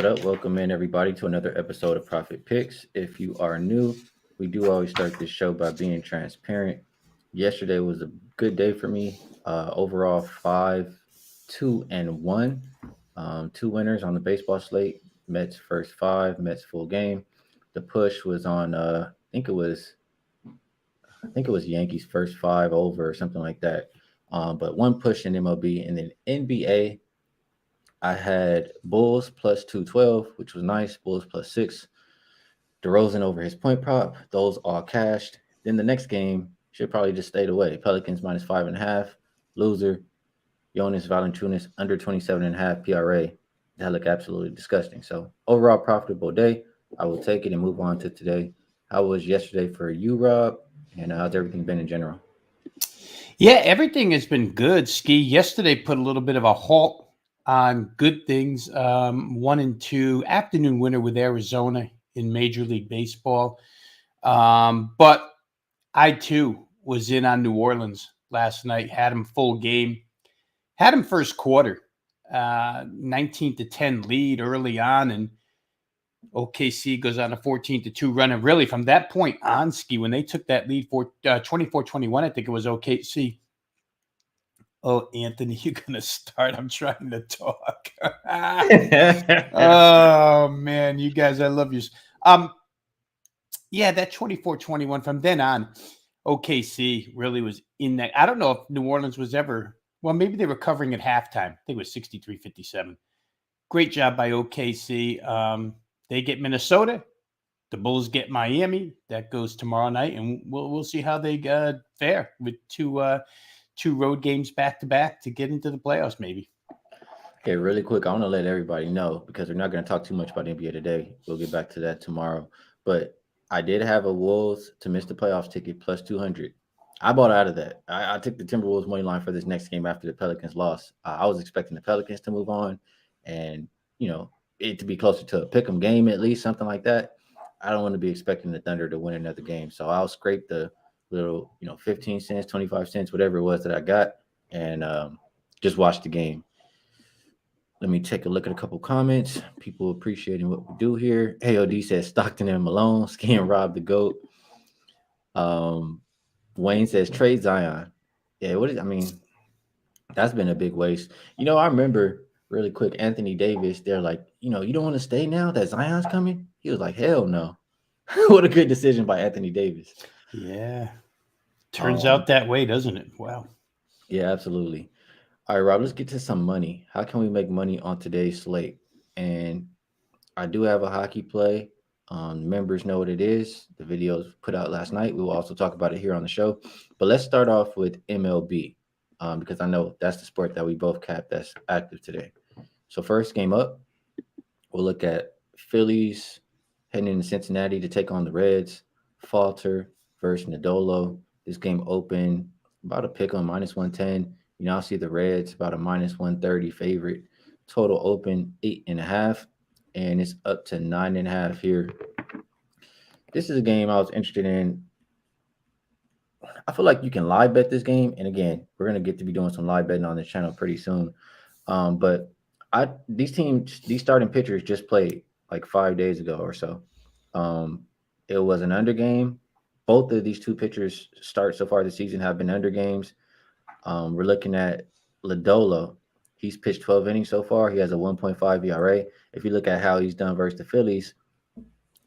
up? Welcome in everybody to another episode of Profit Picks. If you are new, we do always start this show by being transparent. Yesterday was a good day for me. Overall, 5-2-1. Two winners on the baseball slate. Mets first five, Mets full game. The push was on. I think it was Yankees first five over or something like that. But one push in MLB and then NBA. I had Bulls plus 212, which was nice. Bulls plus six. DeRozan over his point prop. Those all cashed. Then the next game should probably just stayed away. Pelicans minus 5.5. Loser. Jonas Valanciunas under 27.5 PRA. That looked absolutely disgusting. So overall profitable day. I will take it and move on to today. How was yesterday for you, Rob? And how's everything been in general? Yeah, everything has been good. Skee yesterday put a little bit of a halt on good things. 1-2 afternoon winner with Arizona in Major League Baseball. But I too was in on New Orleans last night. Had him full game. Had him first quarter, 19-10 lead early on, and OKC goes on a 14-2 run. And really, from that point on, Skee, when they took that lead for 24-21, I think it was OKC. Oh, Anthony, you're going to start. I'm trying to talk. Oh, man, you guys, I love you. Yeah, that 24-21, from then on, OKC really was in that. I don't know if New Orleans was ever, well, maybe they were covering at halftime. I think it was 63-57. Great job by OKC. They get Minnesota. The Bulls get Miami. That goes tomorrow night, and we'll see how they fare with two road games back to back to get into the playoffs, maybe. Okay, really quick, I want to let everybody know because we're not going to talk too much about the NBA today. We'll get back to that tomorrow. But I did have a Wolves to miss the playoffs ticket plus 200. I bought out of that. I took the Timberwolves money line for this next game after the Pelicans lost. I was expecting the Pelicans to move on and, it to be closer to a pick 'em game at least, something like that. I don't want to be expecting the Thunder to win another game. So I'll scrape the little, 15 cents, 25 cents, whatever it was that I got, and just watch the game. Let me take a look at a couple comments. People appreciating what we do here. AOD says Stockton and Malone, Skee and Rob the GOAT. Um, Wayne says trade Zion. Yeah, that's been a big waste. I remember really quick Anthony Davis, they're like, you don't want to stay now that Zion's coming? He was like, hell no. What a good decision by Anthony Davis. Yeah. Turns out that way, doesn't it? Wow. Yeah, absolutely. All right, Rob, let's get to some money. How can we make money on today's slate? And I do have a hockey play. Members know what it is. The video was put out last night. We will also talk about it here on the show. But let's start off with MLB because I know that's the sport that we both capped that's active today. So first game up, we'll look at Phillies heading into Cincinnati to take on the Reds. Falter versus Nadolo. This game open about a pick on minus 110. You now see the Reds about a minus 130 favorite. Total open 8.5, and it's up to 9.5 here. This is a game I was interested in. I feel like you can live bet this game, and again, we're gonna get to be doing some live betting on this channel pretty soon. But these starting pitchers just played like 5 days ago or so. It was an under game. Both of these two pitchers start so far this season have been under games. We're looking at Lodolo. He's pitched 12 innings so far. He has a 1.5 ERA. If you look at how he's done versus the Phillies,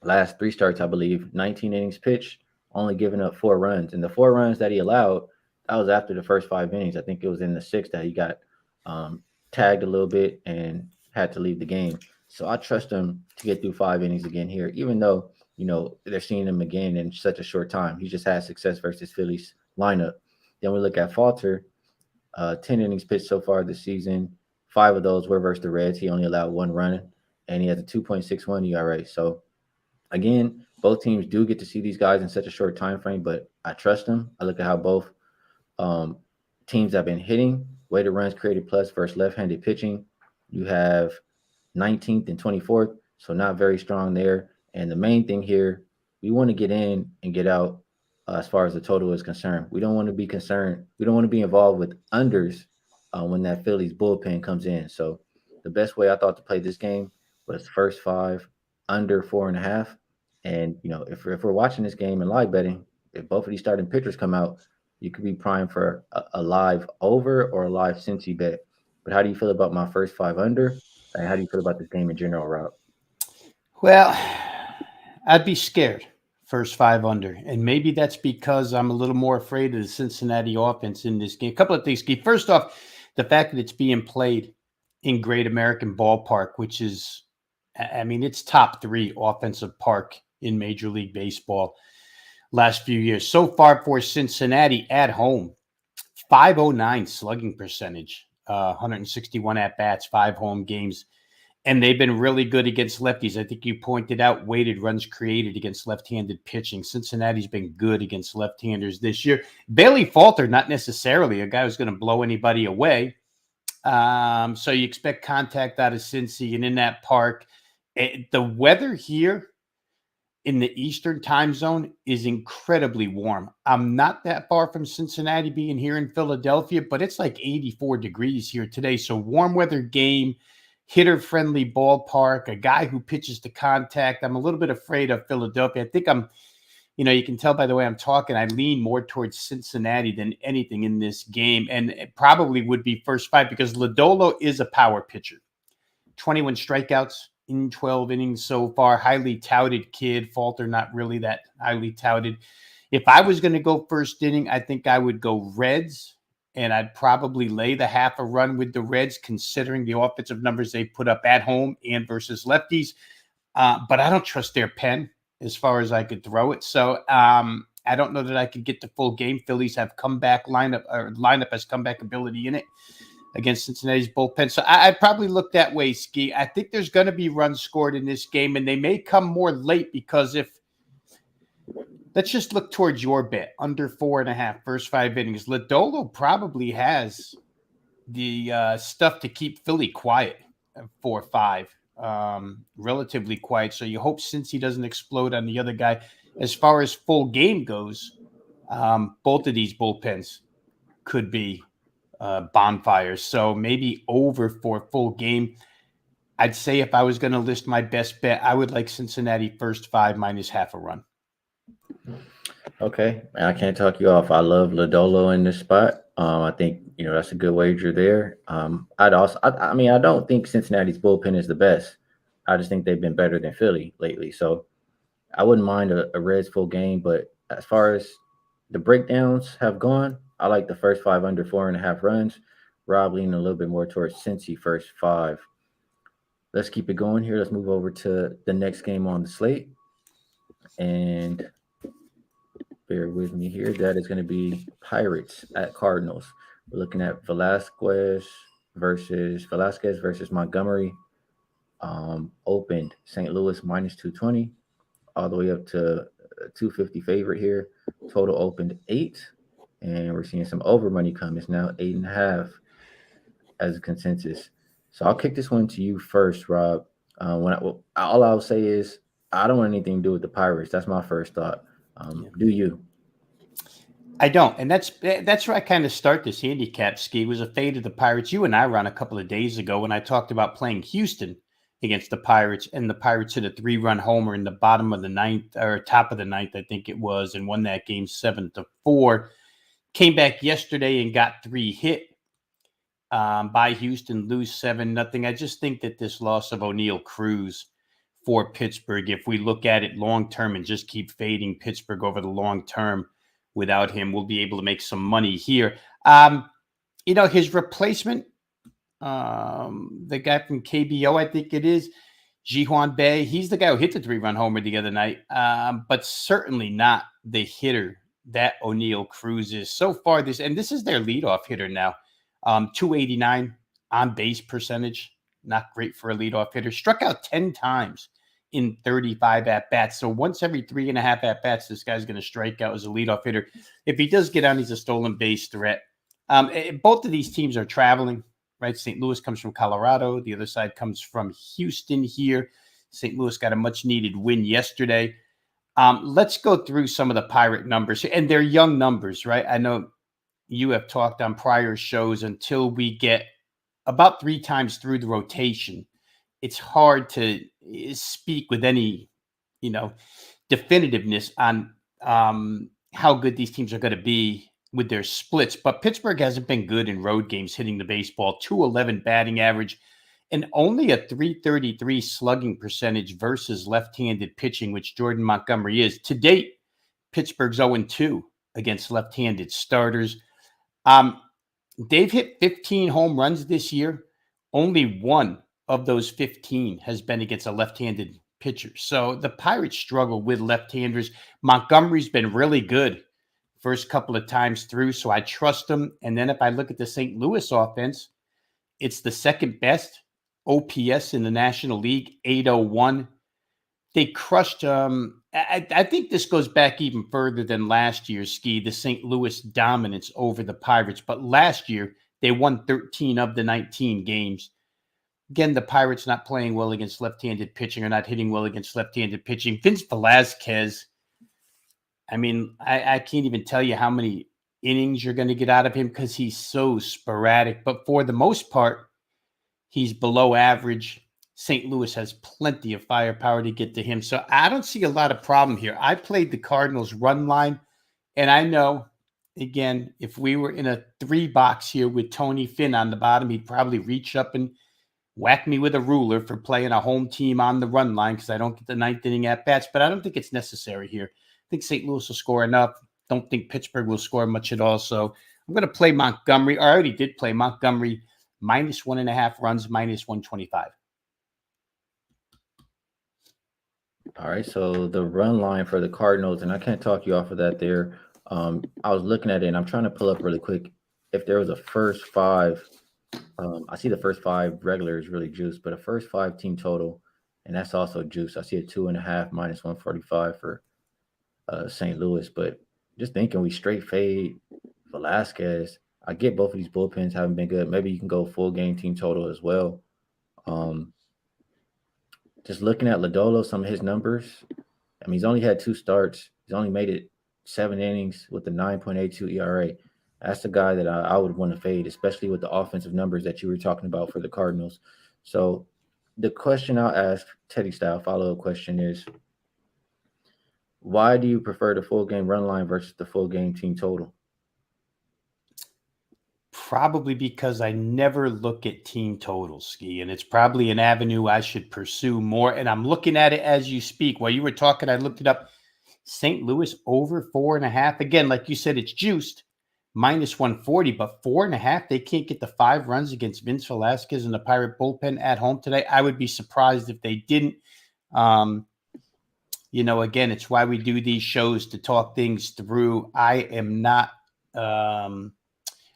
last three starts, I believe, 19 innings pitched, only giving up 4 runs. And the 4 runs that he allowed, that was after the first 5 innings. I think it was in the sixth that he got tagged a little bit and had to leave the game. So I trust him to get through 5 innings again here, even though, they're seeing him again in such a short time. He just had success versus Phillies lineup. Then we look at Falter, 10 innings pitched so far this season. 5 of those were versus the Reds. He only allowed 1 run, and he has a 2.61 ERA. So, again, both teams do get to see these guys in such a short time frame, but I trust them. I look at how both teams have been hitting, weighted runs created plus versus left-handed pitching. You have 19th and 24th, so not very strong there. And the main thing here, we want to get in and get out as far as the total is concerned. We don't want to be concerned. We don't want to be involved with unders when that Phillies bullpen comes in. So the best way I thought to play this game was first five under 4.5. And if we're watching this game and live betting, if both of these starting pitchers come out, you could be primed for a live over or a live Cincy bet. But how do you feel about my first five under? And how do you feel about this game in general, Rob? Well, I'd be scared first five under. And maybe that's because I'm a little more afraid of the Cincinnati offense in this game. A couple of things, Keith. First off, the fact that it's being played in Great American Ballpark, which is, I mean, it's top three offensive park in Major League Baseball last few years. So far for Cincinnati at home, 509 slugging percentage, 161 at bats, 5 home games. And they've been really good against lefties. I think you pointed out weighted runs created against left-handed pitching. Cincinnati's been good against left-handers this year. Bailey Falter, not necessarily a guy who's going to blow anybody away. So you expect contact out of Cincy and in that park. The weather here in the Eastern time zone is incredibly warm. I'm not that far from Cincinnati being here in Philadelphia, but it's like 84 degrees here today. So warm weather game, hitter-friendly ballpark, a guy who pitches to contact. I'm a little bit afraid of Philadelphia. I think you can tell by the way I'm talking, I lean more towards Cincinnati than anything in this game, and it probably would be first five because Lodolo is a power pitcher. 21 strikeouts in 12 innings so far. Highly touted kid. Falter, not really that highly touted. If I was going to go first inning, I think I would go Reds, and I'd probably lay the half a run with the Reds, considering the offensive numbers they put up at home and versus lefties. But I don't trust their pen as far as I could throw it. So I don't know that I could get the full game. Phillies have comeback lineup has comeback ability in it against Cincinnati's bullpen. So I'd probably look that way, Skee. I think there's going to be runs scored in this game, and they may come more late because let's just look towards your bet, under 4.5, first 5 innings. Lodolo probably has the stuff to keep Philly quiet, 4-5, relatively quiet. So you hope since he doesn't explode on the other guy. As far as full game goes, both of these bullpens could be bonfires. So maybe over for full game. I'd say if I was going to list my best bet, I would like Cincinnati first five minus half a run. Okay, I can't talk you off. I love Lodolo in this spot. I think that's a good wager there. I mean, I don't think Cincinnati's bullpen is the best. I just think they've been better than Philly lately. So I wouldn't mind a Reds full game. But as far as the breakdowns have gone, I like the first five under 4.5 runs. Rob leaning a little bit more towards Cincy first five. Let's keep it going here. Let's move over to the next game on the slate. And bear with me here. That is going to be Pirates at Cardinals. We're looking at Velasquez versus Montgomery. Opened St. Louis minus 220, all the way up to 250 favorite here. Total opened 8, and we're seeing some over money come. It's now 8.5 as a consensus. So I'll kick this one to you first, Rob. All I'll say is I don't want anything to do with the Pirates. That's my first thought. Do you? I don't, and that's where I kind of start this handicap, Skee. Was a fade of the Pirates. You and I were on a couple of days ago when I talked about playing Houston against the Pirates, and the Pirates hit a 3-run homer in the bottom of the ninth or top of the ninth, I think it was, and won that game 7-4. Came back yesterday and got 3 hit by Houston, lose 7-0. I just think that this loss of O'Neal Cruz for Pittsburgh, if we look at it long term and just keep fading Pittsburgh over the long term without him, we'll be able to make some money here. His replacement, the guy from KBO, I think it is, Jihuan Bay, he's the guy who hit the 3-run homer the other night, but certainly not the hitter that O'Neal Cruz is. So far, this is their leadoff hitter now. 289 on base percentage, not great for a leadoff hitter. Struck out 10 times in 35 at-bats. So once every 3.5 at-bats, this guy's going to strike out as a leadoff hitter. If he does get on, he's a stolen base threat. Both of these teams are traveling, right? St. Louis comes from Colorado. The other side comes from Houston here. St. Louis got a much-needed win yesterday. Let's go through some of the Pirate numbers. And they're young numbers, right? I know you have talked on prior shows until we get about 3 times through the rotation it's hard to speak with any, you know, definitiveness on how good these teams are going to be with their splits. But Pittsburgh hasn't been good in road games hitting the baseball. 211 batting average and only a 333 slugging percentage versus left-handed pitching, which Jordan Montgomery is. To date, Pittsburgh's 0-2 against left-handed starters. Um, they've hit 15 home runs this year. Only one of those 15 has been against a left-handed pitcher. So the Pirates struggle with left-handers. Montgomery's been really good first couple of times through, so I trust him. And then if I look at the St. Louis offense, it's the second best OPS in the National League, 801. They crushed. I think this goes back even further than last year's Skee, the St. Louis dominance over the Pirates. But last year, they won 13 of the 19 games. Again, the Pirates not playing well against left-handed pitching or not hitting well against left-handed pitching. Vince Velasquez, I mean, I can't even tell you how many innings you're going to get out of him because he's so sporadic. But for the most part, he's below average. St. Louis has plenty of firepower to get to him. So I don't see a lot of problem here. I played the Cardinals run line, and I know, again, if we were in a 3-box here with Tony Finn on the bottom, he'd probably reach up and whack me with a ruler for playing a home team on the run line because I don't get the ninth inning at bats, but I don't think it's necessary here. I think St. Louis will score enough. Don't think Pittsburgh will score much at all. So I'm going to play Montgomery. I already did play Montgomery minus 1.5 runs, minus 125. All right, so the run line for the Cardinals, and I can't talk you off of that there. I was looking at it, and I'm trying to pull up really quick. If there was a first five, I see the first five regular is really juice, but a first five team total, and that's also juice. I see a 2.5 minus 145 for St. Louis, but just thinking we straight fade Velasquez. I get both of these bullpens haven't been good. Maybe you can go full game team total as well. Um, just looking at Lodolo, some of his numbers. I mean, he's only had 2 starts. He's only made it 7 innings with a 9.82 ERA. That's the guy that I would want to fade, especially with the offensive numbers that you were talking about for the Cardinals. So the question I'll ask Teddy style follow-up question is, why do you prefer the full game run line versus the full game team total? Probably because I never look at team totals, Skee, and it's probably an avenue I should pursue more. And I'm looking at it as you speak. While you were talking, I looked it up. St. Louis over 4.5. Again, like you said, it's juiced minus 140, but 4.5. They can't get the 5 runs against Vince Velasquez and the Pirate bullpen at home today. I would be surprised if they didn't. Um, again, it's why we do these shows to talk things through. I am not.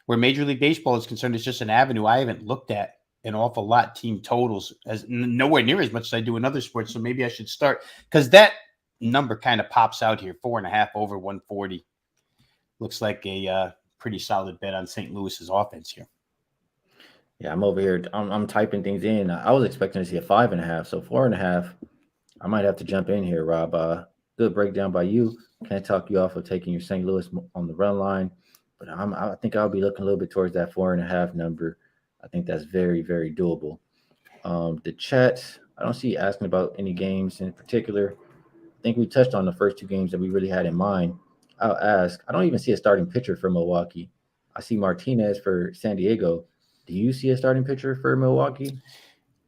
Where Major League Baseball is concerned, it's just an avenue I haven't looked at an awful lot. Team totals as nowhere near as much as I do in other sports. So maybe I should start because that number kind of pops out here. 4.5 over 140 looks like a pretty solid bet on St. Louis's offense here. Yeah, I'm over here. I'm typing things in. I was expecting to see a 5.5, so 4.5. I might have to jump in here, Rob. Good breakdown by you. Can't talk you off of taking your St. Louis on the run line. But I think I'll be looking a little bit towards that 4.5 number. I think that's very, very doable. The chat, I don't see you asking about any games in particular. I think we touched on the first 2 games that we really had in mind. I'll ask. I don't even see a starting pitcher for Milwaukee. I see Martinez for San Diego. Do you see a starting pitcher for Milwaukee?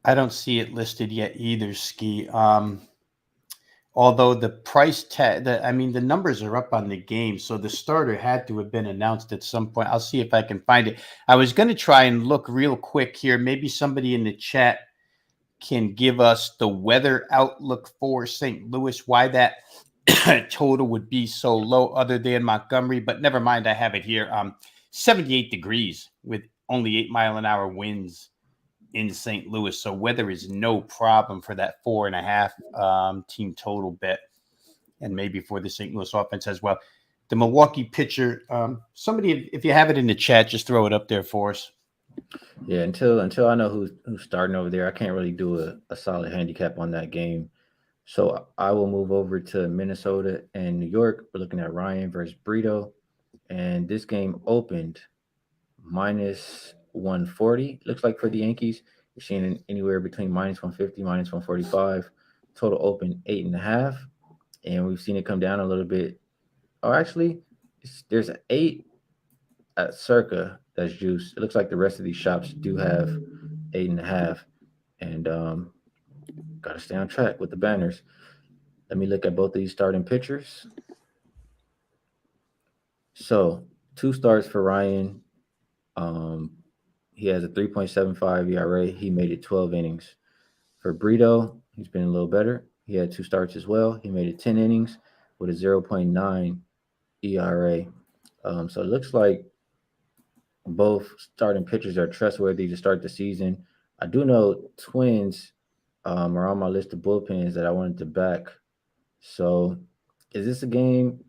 I don't see it listed yet either, Skee. Although the price tag, the numbers are up on the game, so the starter had to have been announced at some point. I'll see if I can find it. I was going to try and look real quick here. Maybe somebody in the chat can give us the weather outlook for St. Louis, why that total would be so low other than Montgomery, but never mind. I have it here. 78 degrees with only 8-mile-an-hour winds in St. Louis. So weather is no problem for that 4.5 team total bet, and maybe for the St. Louis offense as well. The Milwaukee pitcher, somebody, if you have it in the chat, just throw it up there for us. Yeah, until I know who's starting over there, I can't really do a solid handicap on that game. So I will move over to Minnesota and New York. We're looking at Ryan versus Brito, and this game opened minus 140. Looks like for the Yankees, You're seeing anywhere between minus 150, minus 145. Total open 8.5. And we've seen it come down a little bit. Oh, actually, there's an 8 at circa that's juice. It looks like the rest of these shops do have 8.5. And got to stay on track with the banners. Let me look at both of these starting pitchers. So, two starts for Ryan. Um, he has a 3.75 ERA. He made it 12 innings. For Brito, he's been a little better. He had two starts as well. He made it 10 innings with a zero point 0.9 ERA. So it looks like both starting pitchers are trustworthy to start the season. I do know Twins are on my list of bullpens that I wanted to back. So is this a game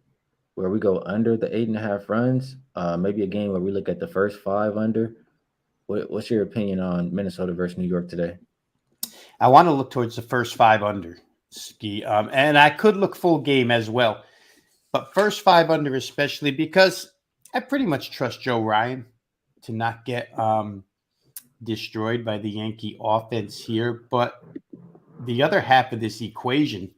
where we go under the 8.5 runs? Maybe a game where we look at the first five under. What's your opinion on Minnesota versus New York today? I want to look towards the first five under Skee, and I could look full game as well, but first five under especially because I pretty much trust Joe Ryan to not get destroyed by the Yankee offense here. But the other half of this equation,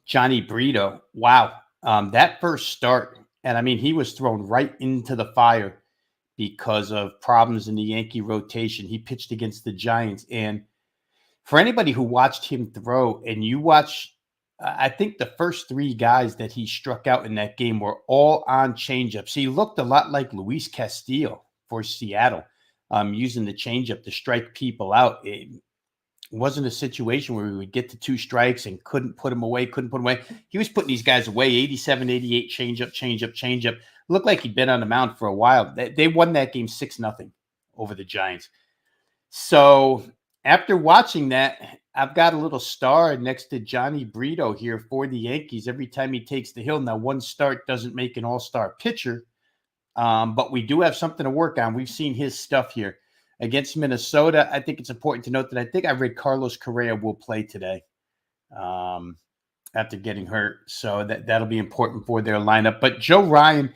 Johnny Brito, wow, that first start, and I mean he was thrown right into the fire because of problems in the Yankee rotation. He pitched against the Giants, and for anybody who watched him throw and you watch, I think the first three guys that he struck out in that game were all on changeups. He looked a lot like Luis Castillo for Seattle, using the changeup to strike people out. It wasn't a situation where we would get to two strikes and couldn't put him away, couldn't put him away. He was putting these guys away, 87, 88, changeup. Looked like he'd been on the mound for a while. They won that game 6-0 over the Giants. So after watching that, I've got a little star next to Johnny Brito here for the Yankees every time he takes the hill. Now, one start doesn't make an all-star pitcher, but we do have something to work on. We've seen his stuff here. Against Minnesota, I think it's important to note that I think I read Carlos Correa will play today after getting hurt. So that'll be important for their lineup. But Joe Ryan,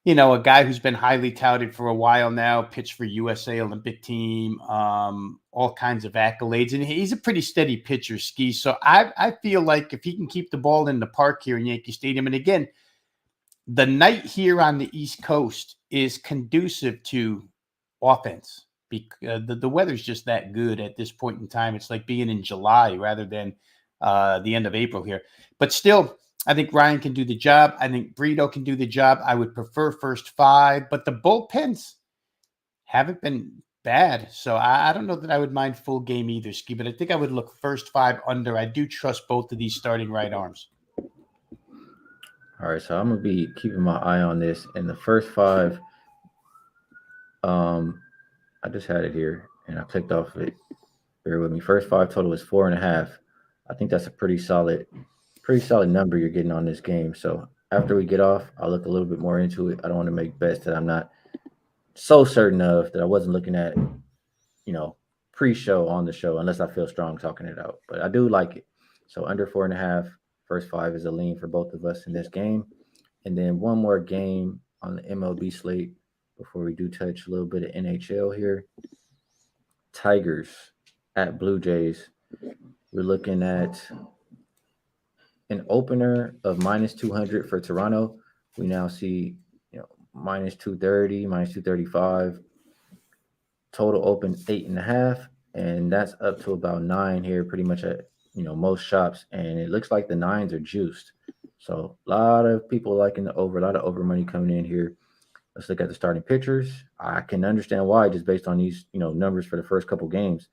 a guy who's been highly touted for a while now, pitched for USA Olympic team, all kinds of accolades. And he's a pretty steady pitcher, Skee. So I feel like if he can keep the ball in the park here in Yankee Stadium, and again, the night here on the East Coast is conducive to offense. Because the weather's just that good at this point in time. It's like being in July rather than the end of April here. But still, I think Ryan can do the job. I think Brito can do the job. I would prefer first five, but the bullpens haven't been bad. So I don't know that I would mind full game either, Skee, but I think I would look first five under. I do trust both of these starting right arms. All right, so I'm gonna be keeping my eye on this. In the first five, I just had it here and I clicked off of it. Bear with me. First five total is 4.5. I think that's a pretty solid number you're getting on this game. So after we get off, I'll look a little bit more into it. I don't want to make bets that I'm not so certain of that I wasn't looking at, pre-show on the show unless I feel strong talking it out. But I do like it. So under 4.5, first five is a lean for both of us in this game. And then one more game on the MLB slate before we do touch a little bit of NHL here. Tigers at Blue Jays. We're looking at an opener of minus 200 for Toronto. We now see, minus 230, minus 235. Total open 8.5, and that's up to about 9 here, pretty much at most shops. And it looks like the nines are juiced. So a lot of people liking the over, a lot of over money coming in here. Let's look at the starting pitchers. I can understand why, just based on these, numbers for the first couple games.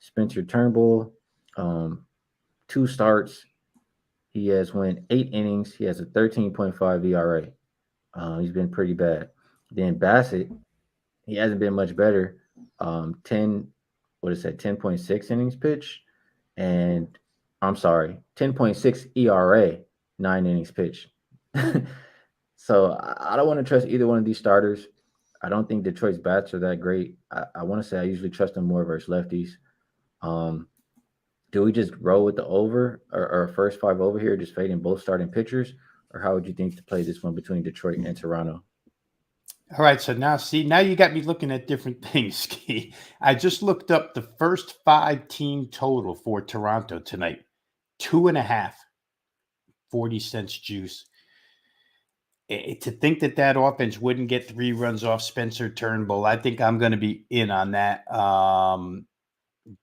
Spencer Turnbull, 2 starts. He has went 8 innings. He has a 13.5 ERA. He's been pretty bad. Then Bassett, he hasn't been much better. 10.6 innings pitch, and I'm sorry, 10.6 ERA, 9 innings pitch. So I don't want to trust either one of these starters. I don't think Detroit's bats are that great. I want to say I usually trust them more versus lefties. Do we just roll with the over or first five over here, just fading both starting pitchers? Or how would you think to play this one between Detroit and Toronto? All right, so now see, now you got me looking at different things, Ski. I just looked up the first five team total for Toronto tonight. 2.5, 40 cents juice. To think that that offense wouldn't get 3 runs off Spencer Turnbull, I think I'm going to be in on that.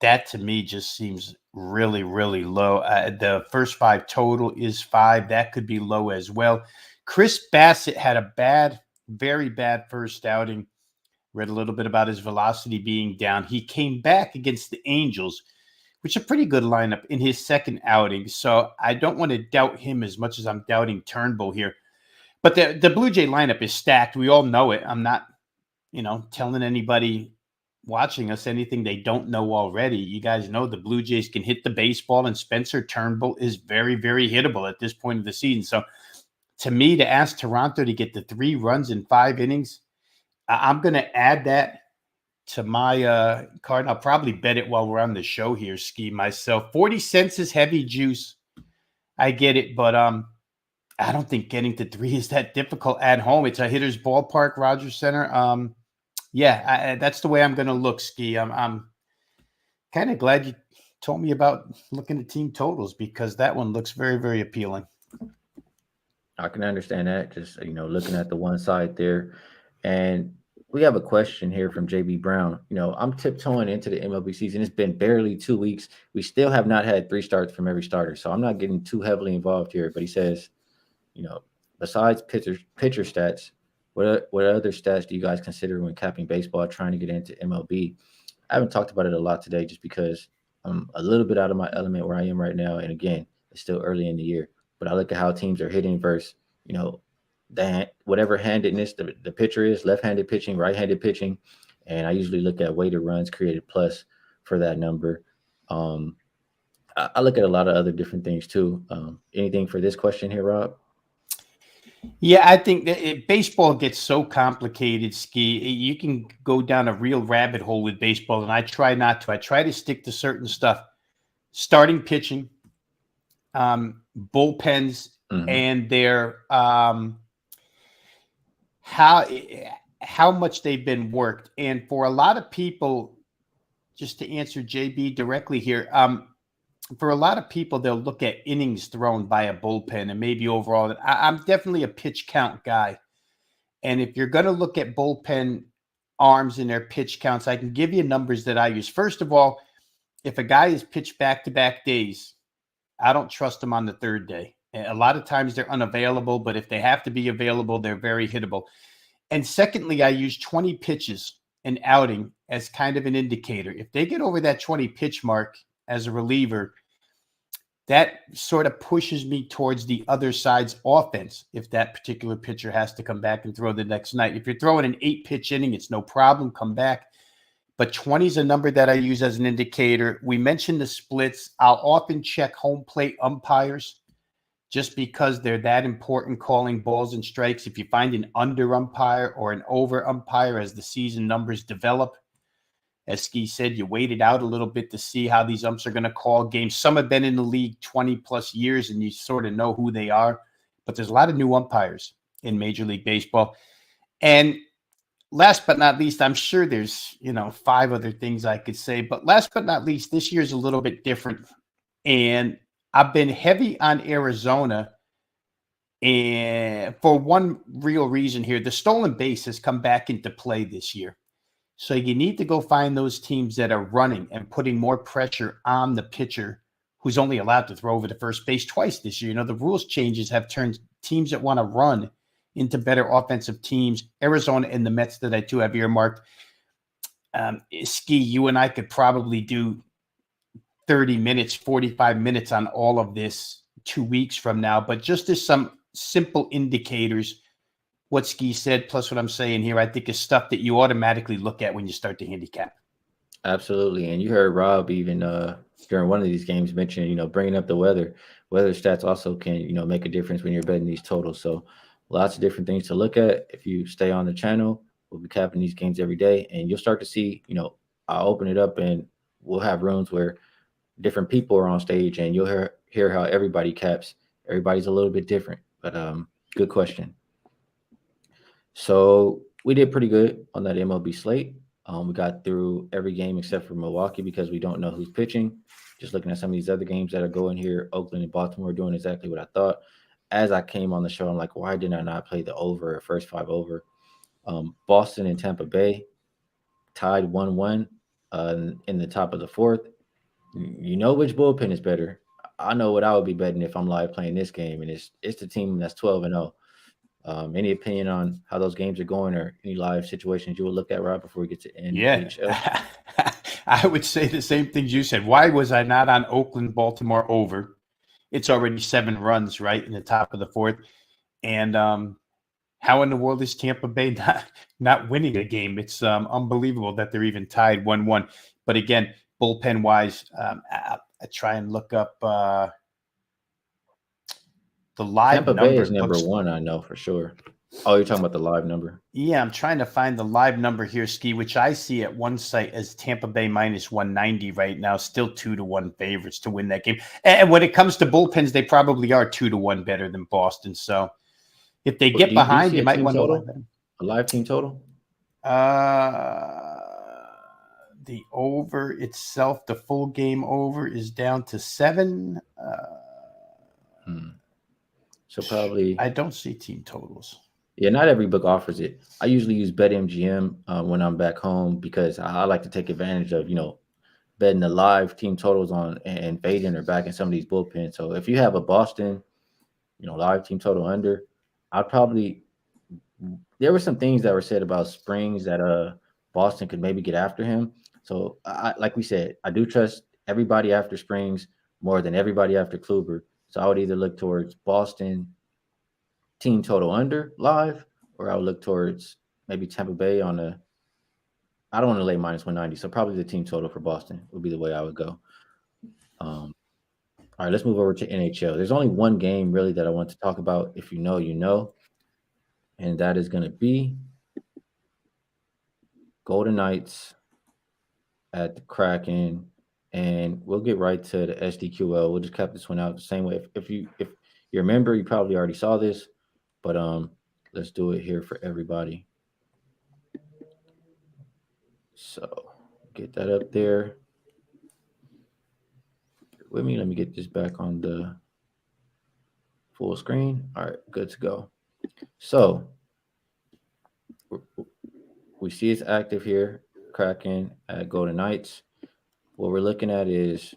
That to me just seems really, really low. The first five total is 5. That could be low as well. Chris Bassett had a bad, very bad first outing. Read a little bit about his velocity being down. He came back against the Angels, which is a pretty good lineup in his second outing. So I don't want to doubt him as much as I'm doubting Turnbull here. But the Blue Jay lineup is stacked. We all know it. I'm not, telling anybody watching us anything they don't know already. You guys know the Blue Jays can hit the baseball, and Spencer Turnbull is very, very hittable at this point of the season. So to me, to ask Toronto to get the 3 runs in 5 innings, I'm going to add that to my card. I'll probably bet it while we're on the show here, Skee, myself. 40 cents is heavy juice. I get it, but I don't think getting to 3 is that difficult at home. It's a hitter's ballpark, Rogers Center. That's the way I'm going to look, Skee. I'm kind of glad you told me about looking at team totals because that one looks very, very appealing. I can understand that. Just looking at the one side there, and we have a question here from JB Brown. I'm tiptoeing into the MLB season. It's been barely 2 weeks. We still have not had 3 starts from every starter, so I'm not getting too heavily involved here. But he says, you know, besides pitcher stats, what other stats do you guys consider when capping baseball, trying to get into MLB? I haven't talked about it a lot today, just because I'm a little bit out of my element where I am right now, and again, it's still early in the year. But I look at how teams are hitting versus you know that whatever handedness the pitcher is, left-handed pitching, right-handed pitching, and I usually look at weighted runs created plus for that number. Um, I look at a lot of other different things too. Anything for this question here, Rob? Yeah, I think that baseball gets so complicated, Ski. You can go down a real rabbit hole with baseball, and I try not to. I try to stick to certain stuff. Starting pitching, bullpens, Hmm. and their how how much they've been worked. And for a lot of people, just to answer JB directly here, for a lot of people, they'll look at innings thrown by a bullpen and maybe overall. I'm definitely a pitch count guy. And if you're going to look at bullpen arms and their pitch counts, I can give you numbers that I use. First of all, if a guy is pitched back to back days, I don't trust them on the third day. A lot of times they're unavailable, but if they have to be available, they're very hittable. And secondly, I use 20 pitches an outing as kind of an indicator. If they get over that 20 pitch mark as a reliever, that sort of pushes me towards the other side's offense if that particular pitcher has to come back and throw the next night. If you're throwing an 8 pitch inning, it's no problem, come back. But 20 is a number that I use as an indicator. We mentioned the splits. I'll often check home plate umpires just because they're that important calling balls and strikes. If you find an under umpire or an over umpire as the season numbers develop, as Skee said, you waited out a little bit to see how these umps are going to call games. Some have been in the league 20 plus years and you sort of know who they are, but there's a lot of new umpires in Major League Baseball. And last but not least, I'm sure there's, 5 other things I could say, but last but not least, this year's a little bit different. And I've been heavy on Arizona. And for one real reason here, the stolen base has come back into play this year. So you need to go find those teams that are running and putting more pressure on the pitcher who's only allowed to throw over the first base twice this year. The rules changes have turned teams that want to run into better offensive teams. Arizona and the Mets that I too have earmarked. Skee, you and I could probably do 30 minutes, 45 minutes on all of this 2 weeks from now. But just as some simple indicators, what Skee said, plus what I'm saying here, I think is stuff that you automatically look at when you start to handicap. Absolutely. And you heard Rob even during one of these games mention, bringing up the weather. Weather stats also can, make a difference when you're betting these totals. So lots of different things to look at. If you stay on the channel, we'll be capping these games every day, and you'll start to see, I'll open it up and we'll have rooms where different people are on stage, and you'll hear how everybody caps. Everybody's a little bit different, but good question. So we did pretty good on that MLB slate. We got through every game except for Milwaukee because we don't know who's pitching. Just looking at some of these other games that are going here, Oakland and Baltimore are doing exactly what I thought. As I came on the show, I'm like, why did I not play the over, first five over? Boston and Tampa Bay tied 1-1 in the top of the fourth. You know which bullpen is better. I know what I would be betting if I'm live playing this game, and it's the team that's 12-0. Any opinion on how those games are going, or any live situations you would look at right before we get to Yeah. NHL? I would say the same things you said. Why was I not on Oakland, Baltimore over? It's already 7 runs, right, in the top of the fourth. And how in the world is Tampa Bay not winning a game? It's unbelievable that they're even tied 1-1. But again, bullpen wise, I try and look up the live Tampa Bay is number. number Looks, one, I know for sure. Oh, you're talking about the live number. yeah, I'm trying to find the live number here, Skee, which I see at one site as Tampa Bay minus 190 right now, still 2-1 favorites to win that game. And when it comes to bullpens, they probably are 2-1 better than Boston. So if they But get do you behind, see you a might team want to live total, them. a live team total? Uh, the over itself, the full game over is down to 7. Hmm. So probably, I don't see team totals. yeah. Not every book offers it. I usually use BetMGM when I'm back home because I like to take advantage of betting the live team totals on and fading or backing some of these bullpens. So if you have a Boston, live team total under, I'd probably there were some things that were said about Springs that Boston could maybe get after him. So like we said, I do trust everybody after Springs more than everybody after Kluber. So I would either look towards Boston team total under live, or I would look towards maybe Tampa Bay on a. I don't want to lay minus 190, so probably the team total for Boston would be the way I would go. Um, all right, let's move over to NHL. There's only one game really that I want to talk about. If you know, you know, and that is going to be Golden Knights at the Kraken, and we'll get right to the SDQL. We'll just cap this one out the same way. If you remember, you probably already saw this, but let's do it here for everybody. So get that up there with me. Let me get this back on the full screen. All right, good to go. So we see it's active here. Kraken at Golden Knights. What we're looking at is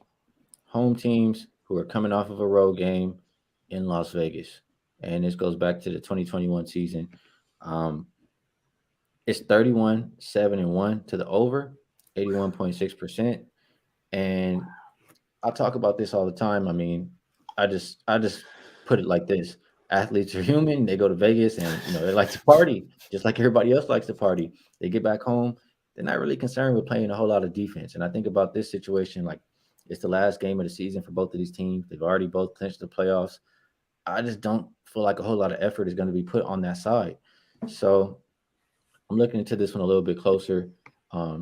home teams who are coming off of a road game in Las Vegas. And this goes back to the 2021 season. Um, it's 31, 7 and 1 to the over, 81.6%. And I talk about this all the time. I mean, I just put it like this. Athletes are human. They go to Vegas and they like to party, just like everybody else likes to party. They get back home, they're not really concerned with playing a whole lot of defense. And I think about this situation like it's the last game of the season for both of these teams. They've already both clinched the playoffs. I just don't feel like a whole lot of effort is going to be put on that side. So I'm looking into this one a little bit closer,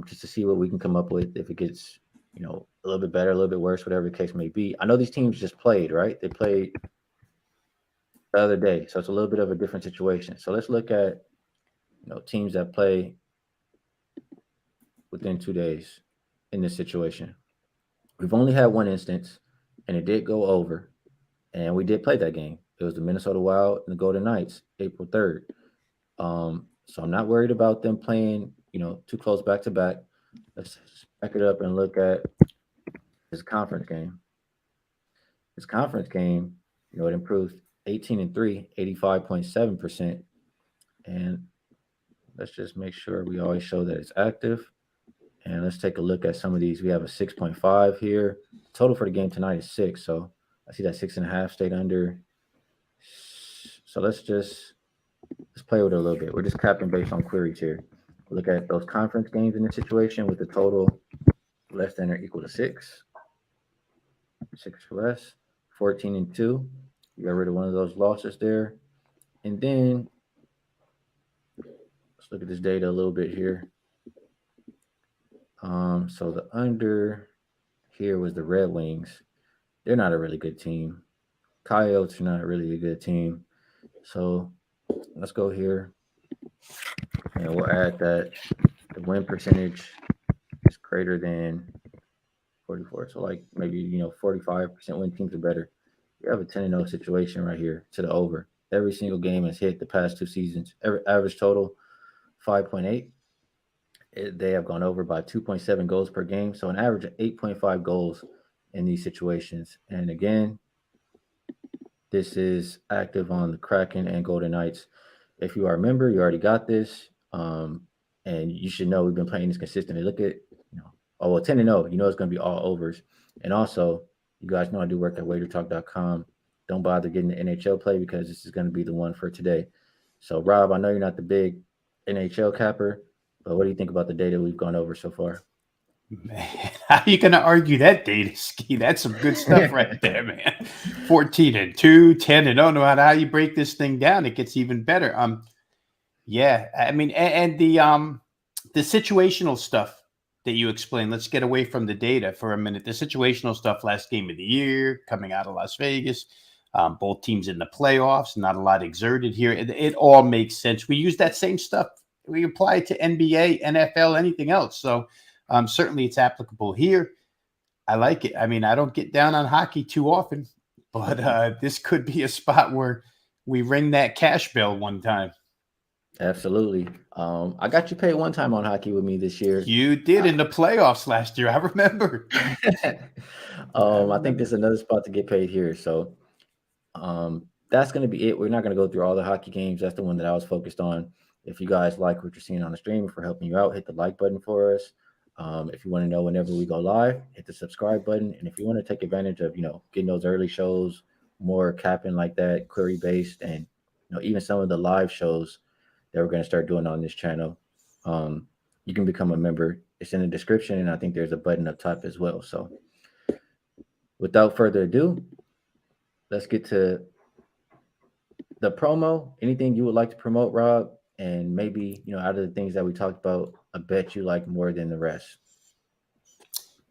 just to see what we can come up with if it gets, a little bit better, a little bit worse, whatever the case may be. I know these teams just played, right? They played the other day, so it's a little bit of a different situation. So let's look at, teams that play within 2 days in this situation. We've only had one instance, and it did go over, and we did play that game. It was the Minnesota Wild and the Golden Knights, April 3rd. So I'm not worried about them playing, too close back to back. Let's back it up and look at this conference game. This conference game, it improved 18 and 3, 85.7%. And let's just make sure we always show that it's active. And let's take a look at some of these. We have a 6.5 here. Total for the game tonight is 6. So I see that 6.5 stayed under. So let's play with it a little bit. We're just capping based on queries here. Look at those conference games in this situation with the total less than or equal to 6. 6 or less. 14 and 2. You got rid of one of those losses there. And then let's look at this data a little bit here. So the under here was the Red Wings. They're not a really good team. Coyotes are not really a good team. So let's go here and we'll add that the win percentage is greater than 44. So like maybe 45% win teams are better. You have a 10-0 situation right here to the over. Every single game has hit the past 2 seasons. Every average total 5.8. They have gone over by 2.7 goals per game, so an average of 8.5 goals in these situations. And again, this is active on the Kraken and Golden Knights. If you are a member, you already got this, and you should know we've been playing this consistently. Look at oh well, 10-0. You know it's going to be all overs, and also you guys know I do work at WagerTalk.com. Don't bother getting the NHL play because this is going to be the one for today. So Rob, I know you're not the big NHL capper, but what do you think about the data we've gone over so far? Man, how are you going to argue that data, Skee? That's some good stuff right there, man. 14-2, 10-0. No matter how you break this thing down, it gets even better. Yeah, I mean, and the situational stuff that you explained. Let's get away from the data for a minute. The situational stuff, last game of the year, coming out of Las Vegas, both teams in the playoffs, not a lot exerted here. It all makes sense. We use that same stuff. We apply it to NBA, NFL, anything else. So certainly it's applicable here. I like it. I mean, I don't get down on hockey too often, but this could be a spot where we ring that cash bell one time. Absolutely. I got you paid one time on hockey with me this year. You did in the playoffs last year. I remember. I think there's another spot to get paid here. So that's going to be it. We're not going to go through all the hockey games. That's the one that I was focused on. If you guys like what you're seeing on the stream, if we're helping you out, hit the like button for us. If you want to know whenever we go live, hit the subscribe button. And if you want to take advantage of, getting those early shows, more capping like that, query based, and even some of the live shows that we're going to start doing on this channel, you can become a member. It's in the description, and I think there's a button up top as well. So without further ado, let's get to the promo. Anything you would like to promote, Rob? And maybe, out of the things that we talked about, I bet you like more than the rest.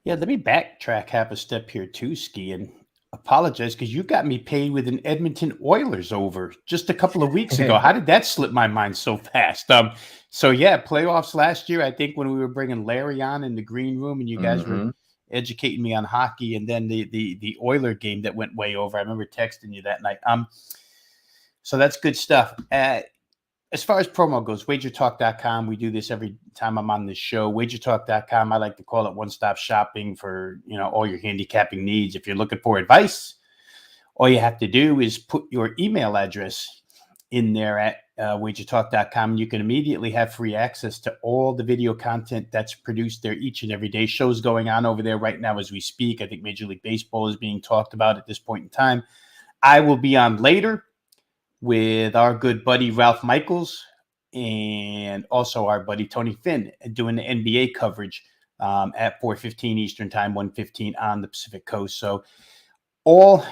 Yeah, let me backtrack half a step here too, Skee, and apologize because you got me paid with an Edmonton Oilers over just a couple of weeks ago. How did that slip my mind so fast? So yeah, playoffs last year. I think when we were bringing Larry on in the green room, and you guys were educating me on hockey, and then the Oiler game that went way over. I remember texting you that night. So that's good stuff. As far as promo goes, wagertalk.com, we do this every time I'm on this show. Wagertalk.com, I like to call it one-stop shopping for, all your handicapping needs. If you're looking for advice, all you have to do is put your email address in there at wagertalk.com. You can immediately have free access to all the video content that's produced there each and every day. Shows going on over there right now as we speak. I think Major League Baseball is being talked about at this point in time. I will be on later with our good buddy Ralph Michaels and also our buddy Tony Finn doing the NBA coverage at 4:15 Eastern Time, 1:15 on the Pacific Coast. So all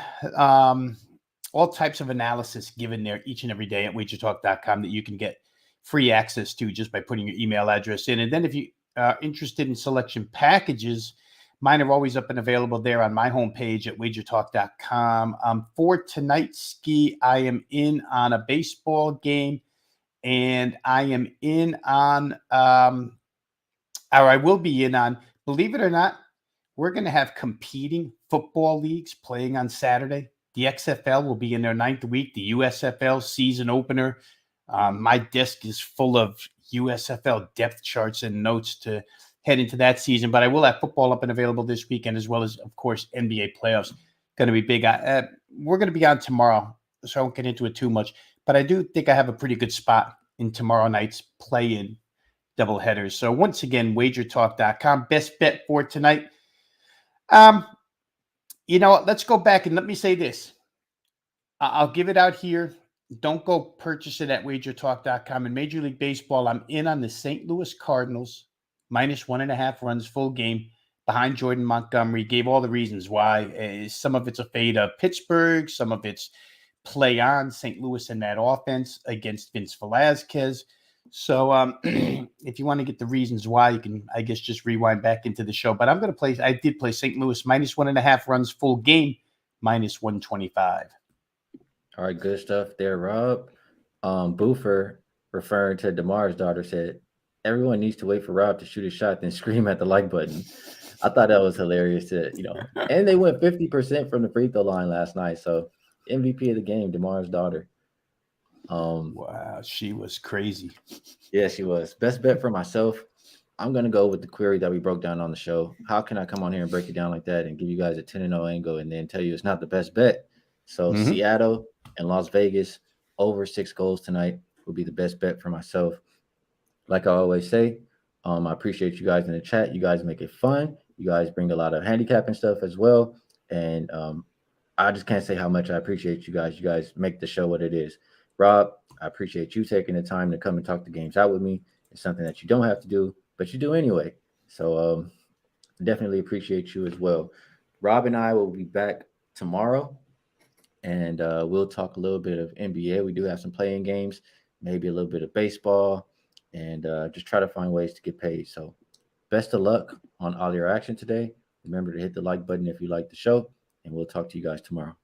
types of analysis given there each and every day at wagertalk.com that you can get free access to just by putting your email address in. And then if you are interested in selection packages, mine are always up and available there on my homepage at wagertalk.com. For tonight, Skee, I am in on a baseball game, and I am in on, or I will be in on, believe it or not, we're going to have competing football leagues playing on Saturday. The XFL will be in their 9th week, the USFL season opener. My desk is full of USFL depth charts and notes to head into that season, but I will have football up and available this weekend, as well as, of course, NBA playoffs. Going to be big. We're going to be on tomorrow, so I won't get into it too much, but I do think I have a pretty good spot in tomorrow night's play-in doubleheaders. So once again, wagertalk.com, best bet for tonight. Let's go back and let me say this. I'll give it out here. Don't go purchase it at wagertalk.com. In Major League Baseball, I'm in on the St. Louis Cardinals, -1.5 runs, full game behind Jordan Montgomery. Gave all the reasons why. Some of it's a fade of Pittsburgh. Some of it's play on St. Louis in that offense against Vince Velasquez. So if you want to get the reasons why, you can, I guess, just rewind back into the show. But I did play St. Louis -1.5 runs, full game, -125. All right, good stuff there, Rob. Boofer, referring to Demar's daughter, said, "Everyone needs to wait for Rob to shoot a shot, then scream at the like button." I thought that was hilarious. And they went 50% from the free throw line last night. So MVP of the game, Demar's daughter. Um, Wow, she was crazy. yeah, she was. Best bet for myself. I'm gonna go with the query that we broke down on the show. How can I come on here and break it down like that and give you guys a 10-0 angle and then tell you it's not the best bet? So Hmm. Seattle and Las Vegas over 6 goals tonight would be the best bet for myself. Like I always say, I appreciate you guys in the chat. You guys make it fun. You guys bring a lot of handicapping stuff as well. And I just can't say how much I appreciate you guys. You guys make the show what it is. Rob, I appreciate you taking the time to come and talk the games out with me. It's something that you don't have to do, but you do anyway. So definitely appreciate you as well. Rob and I will be back tomorrow, and we'll talk a little bit of NBA. We do have some playing games, maybe a little bit of baseball, and just try to find ways to get paid. So, best of luck on all your action today. Remember to hit the like button if you like the show, and we'll talk to you guys tomorrow.